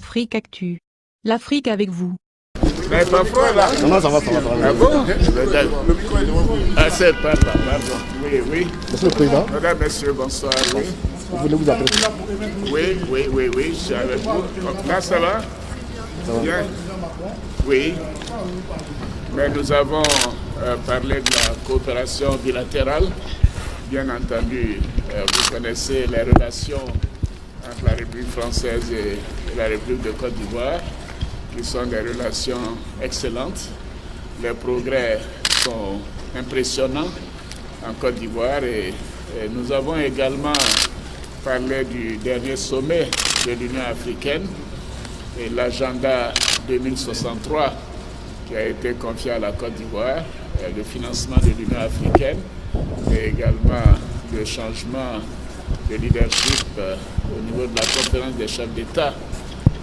Afrique Actu. L'Afrique avec vous. Mais pas froid là. Non, ça va. Ah bon? Ah, c'est pas là, pardon. Oui. Monsieur le Président. Madame, messieurs, bonsoir. Oui. Vous voulez vous appeler? Oui, je suis avec vous. Là, ça va? Bien? Oui. Mais nous avons parlé de la coopération bilatérale. Bien entendu, vous connaissez les relations entre la République française et la République de Côte d'Ivoire, qui sont des relations excellentes. Les progrès sont impressionnants en Côte d'Ivoire et nous avons également parlé du dernier sommet de l'Union africaine et l'agenda 2063 qui a été confié à la Côte d'Ivoire, le financement de l'Union africaine et également le changement de leadership au niveau de la conférence des chefs d'État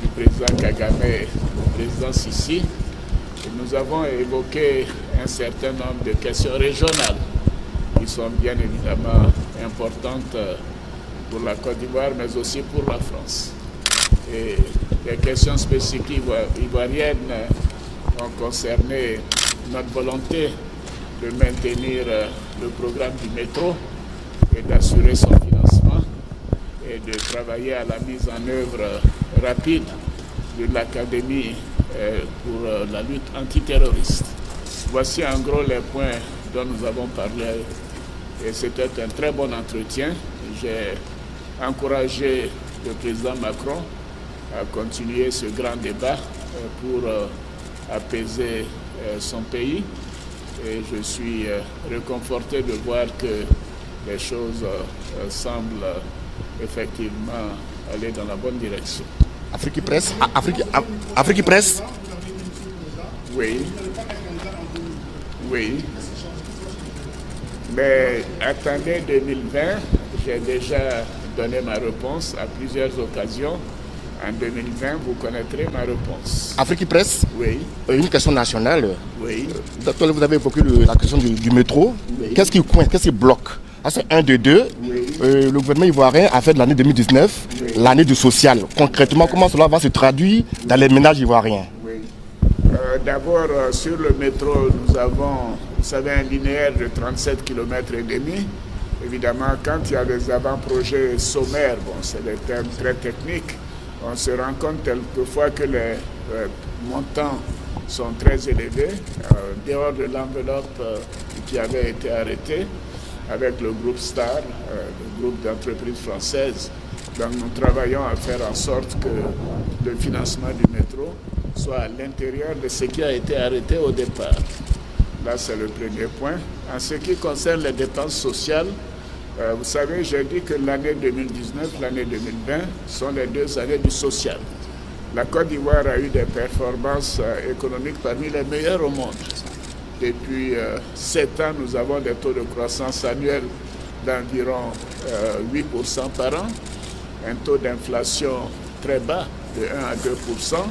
du président Kagame et du président Sissi. Et nous avons évoqué un certain nombre de questions régionales qui sont bien évidemment importantes pour la Côte d'Ivoire, mais aussi pour la France. Et les questions spécifiques ivoiriennes ont concerné notre volonté de maintenir le programme du métro et d'assurer son financement et de travailler à la mise en œuvre rapide de l'Académie pour la lutte antiterroriste. Voici en gros les points dont nous avons parlé et c'était un très bon entretien. J'ai encouragé le président Macron à continuer ce grand débat pour apaiser son pays et je suis réconforté de voir que les choses semblent effectivement aller dans la bonne direction. Afrique Presse. Oui. Mais attendez 2020, j'ai déjà donné ma réponse à plusieurs occasions. En 2020, vous connaîtrez ma réponse. Afrique Presse. Oui. Une question nationale. Oui. Vous avez évoqué la question du métro. Oui. Qu'est-ce qui coince? Qu'est-ce qui bloque? C'est un de deux. Oui. Le gouvernement ivoirien a fait de l'année 2019 l'année du social. Concrètement, comment cela va se traduire dans les ménages ivoiriens? Oui. D'abord, sur le métro, nous avons, vous savez, un linéaire de 37 km et demi. Évidemment, quand il y a des avant-projets sommaires, bon, c'est des termes très techniques, on se rend compte quelquefois que les montants sont très élevés, dehors de l'enveloppe qui avait été arrêtée avec le groupe STAR, le groupe d'entreprises françaises. Donc nous travaillons à faire en sorte que le financement du métro soit à l'intérieur de ce qui a été arrêté au départ. Là, c'est le premier point. En ce qui concerne les dépenses sociales, vous savez, j'ai dit que l'année 2019, l'année 2020 sont les deux années du social. La Côte d'Ivoire a eu des performances économiques parmi les meilleures au monde. Depuis 7 ans, nous avons des taux de croissance annuels d'environ 8% par an, un taux d'inflation très bas de 1 à 2%,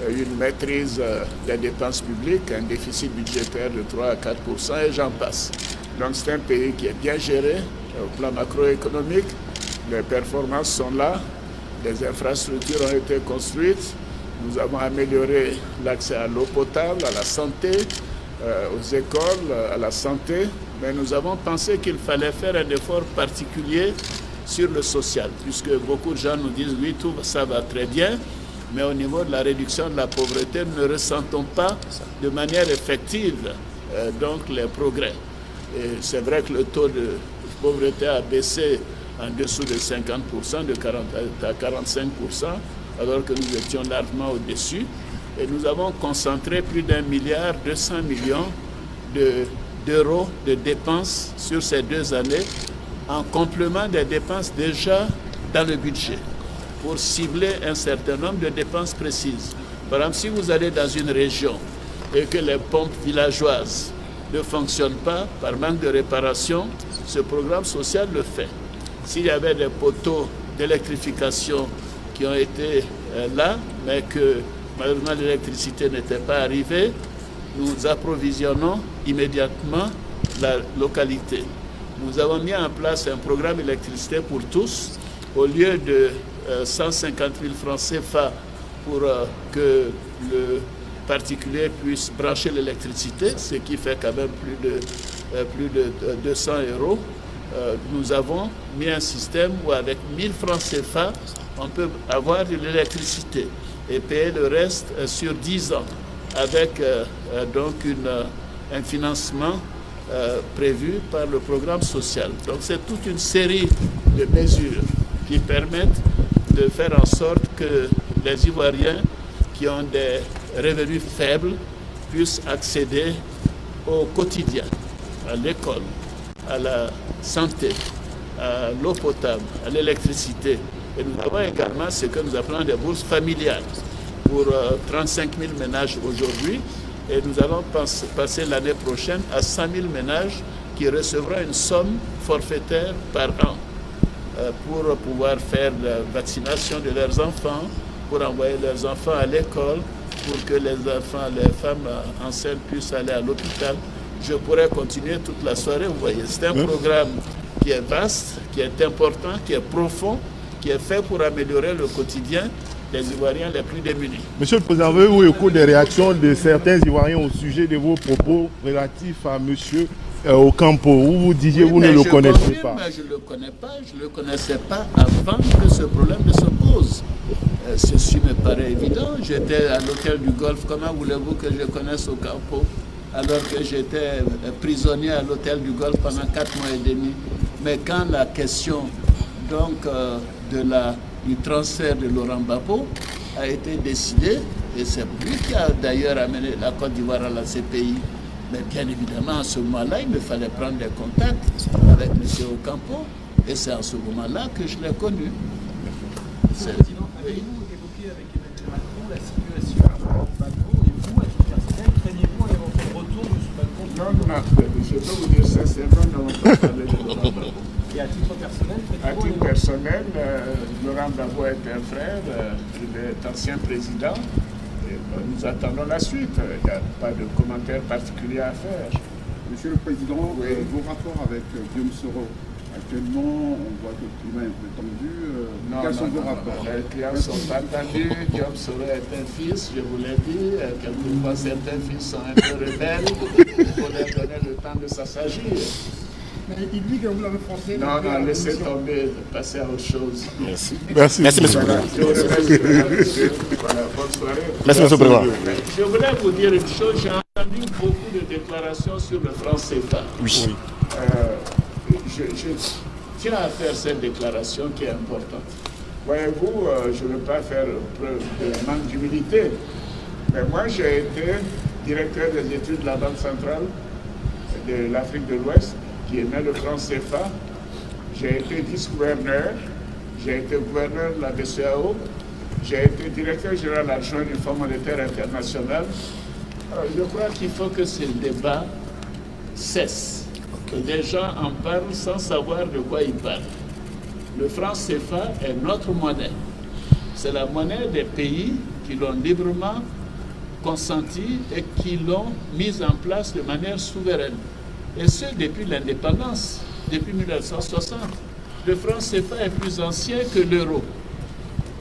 une maîtrise des dépenses publiques, un déficit budgétaire de 3 à 4% et j'en passe. Donc c'est un pays qui est bien géré au plan macroéconomique, les performances sont là, les infrastructures ont été construites, nous avons amélioré l'accès à l'eau potable, à la santé, aux écoles, à la santé, mais nous avons pensé qu'il fallait faire un effort particulier sur le social, puisque beaucoup de gens nous disent oui, tout ça va très bien, mais au niveau de la réduction de la pauvreté, nous ne ressentons pas de manière effective donc les progrès. Et c'est vrai que le taux de pauvreté a baissé en dessous de 50%, de 40 à 45%, alors que nous étions largement au-dessus. Et nous avons concentré plus d'1,2 milliard d'euros de dépenses sur ces 2 années, en complément des dépenses déjà dans le budget, pour cibler un certain nombre de dépenses précises. Par exemple, si vous allez dans une région et que les pompes villageoises ne fonctionnent pas par manque de réparation, ce programme social le fait. S'il y avait des poteaux d'électrification qui ont été là, mais que malheureusement l'électricité n'était pas arrivée, nous approvisionnons immédiatement la localité. Nous avons mis en place un programme électricité pour tous. Au lieu de 150 000 francs CFA pour que le particulier puisse brancher l'électricité, ce qui fait quand même plus de 200 €. Nous avons mis un système où avec 1000 francs CFA, on peut avoir de l'électricité et payer le reste sur 10 ans avec donc un financement prévu par le programme social. Donc c'est toute une série de mesures qui permettent de faire en sorte que les Ivoiriens qui ont des revenus faibles puissent accéder au quotidien, à l'école, à la santé, à l'eau potable, à l'électricité. Et nous avons également ce que nous appelons des bourses familiales pour 35 000 ménages aujourd'hui. Et nous allons passer l'année prochaine à 100 000 ménages qui recevront une somme forfaitaire par an pour pouvoir faire la vaccination de leurs enfants, pour envoyer leurs enfants à l'école, pour que les enfants, les femmes enceintes puissent aller à l'hôpital. Je pourrais continuer toute la soirée, vous voyez. C'est un programme qui est vaste, qui est important, qui est profond, qui est fait pour améliorer le quotidien des Ivoiriens les plus démunis. Monsieur le Président, avez-vous écho des réactions de certains Ivoiriens au sujet de vos propos relatifs à monsieur Ocampo, où vous disiez vous ne le connaissez pas? Je ne le connais pas, je ne le connaissais pas avant que ce problème ne se pose. Ceci me paraît évident. J'étais à l'hôtel du Golfe. Comment voulez-vous que je connaisse Ocampo alors que j'étais prisonnier à l'hôtel du Golfe pendant 4 mois et demi? Mais quand la question donc, du transfert de Laurent Gbagbo a été décidée, et c'est lui qui a d'ailleurs amené la Côte d'Ivoire à la CPI, mais bien évidemment, à ce moment-là, il me fallait prendre des contacts avec M. Ocampo, et c'est en ce moment-là que je l'ai connu. Président, avez-vous évoqué avec Emmanuel Macron la situation à Gbagbo, et vous, à titre personnel, craignez-vous un éventuel retour de M. Gbagbo? Non, je peux vous dire sincèrement, nous n'avons pas parlé de Laurent Gbagbo. Et à titre personnel, à titre personnel, Laurent Gbagbo est un frère, il est ancien président. Et nous attendons la suite. Il n'y a pas de commentaire particulier à faire. Monsieur le Président, vos rapports avec Guillaume Soro, actuellement, on voit que le climat est un peu tendu. Quels sont vos rapports? Les clients ne sont pas tendus. Guillaume Soro est un fils, je vous l'ai dit. Quelquefois, certains fils sont un peu rebelles. Il faut leur donner le temps de s'assagir. Mais il dit que vous l'avez forcé. Non, laissez tomber, passer à autre chose. Merci. Merci, monsieur le Président. Je vous remercie, monsieur. Voilà, bonne soirée. Merci, monsieur le Président. Je voulais vous dire une chose. J'ai entendu beaucoup de déclarations sur le franc CFA. Oui. Je tiens à faire cette déclaration qui est importante. Voyez-vous, je ne veux pas faire preuve de manque d'humilité, mais moi j'ai été directeur des études de la Banque centrale de l'Afrique de l'Ouest, qui émet le franc CFA. J'ai été vice-gouverneur, j'ai été gouverneur de la BCEAO, j'ai été directeur général adjoint du Fonds monétaire international. Alors, je crois qu'il faut que ce débat cesse. Que des gens en parlent sans savoir de quoi ils parlent. Le franc CFA est notre monnaie. C'est la monnaie des pays qui l'ont librement consenti et qui l'ont mise en place de manière souveraine. Et ce, depuis l'indépendance, depuis 1960. Le franc CFA est plus ancien que l'euro.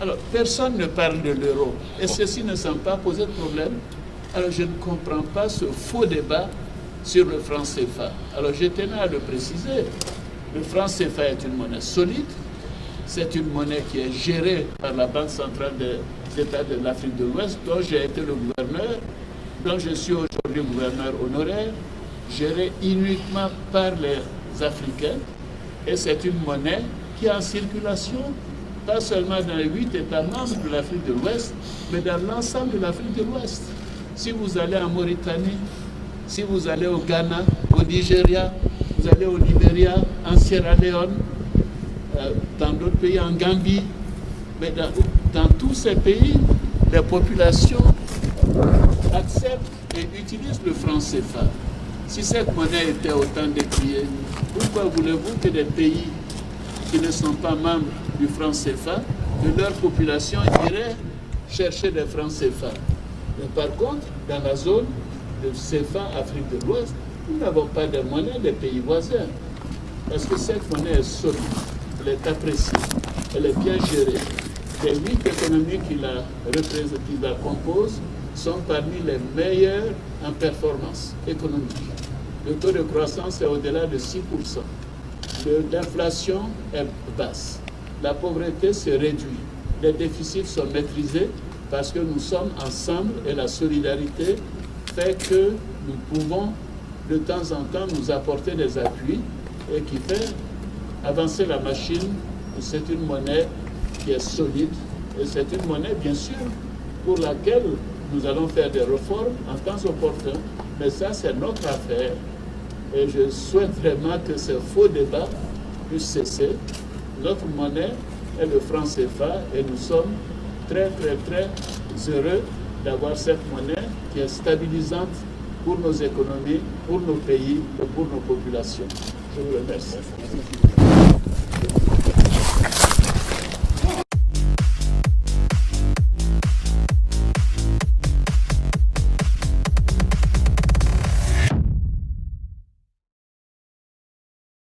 Alors, personne ne parle de l'euro. Et ceci ne semble pas poser de problème. Alors, je ne comprends pas ce faux débat sur le franc CFA. Alors, je tenais à le préciser. Le franc CFA est une monnaie solide. C'est une monnaie qui est gérée par la Banque centrale des États de l'Afrique de l'Ouest, dont j'ai été le gouverneur, dont je suis aujourd'hui gouverneur honoraire, gérée uniquement par les Africains. Et c'est une monnaie qui est en circulation, pas seulement dans les 8 États membres de l'Afrique de l'Ouest, mais dans l'ensemble de l'Afrique de l'Ouest. Si vous allez en Mauritanie, si vous allez au Ghana, au Nigeria, vous allez au Libéria, en Sierra Leone, dans d'autres pays, en Gambie, mais dans tous ces pays, les populations acceptent et utilisent le franc CFA. Si cette monnaie était autant décriée, pourquoi voulez-vous que des pays qui ne sont pas membres du franc CFA, que leur population irait chercher des francs CFA? Mais par contre, dans la zone de CFA Afrique de l'Ouest, nous n'avons pas de monnaie des pays voisins. Parce que cette monnaie est solide, elle est appréciée, elle est bien gérée. les 8 économies qui la composent sont parmi les meilleures en performance économique. Le taux de croissance est au-delà de 6%. L'inflation est basse. La pauvreté se réduit. Les déficits sont maîtrisés parce que nous sommes ensemble et la solidarité fait que nous pouvons de temps en temps nous apporter des appuis et qui fait avancer la machine. C'est une monnaie qui est solide et c'est une monnaie bien sûr pour laquelle nous allons faire des réformes en temps opportun, mais ça c'est notre affaire et je souhaite vraiment que ce faux débat puisse cesser. Notre monnaie est le franc CFA et nous sommes très heureux d'avoir cette monnaie qui est stabilisante pour nos économies, pour nos pays et pour nos populations. Je vous remercie.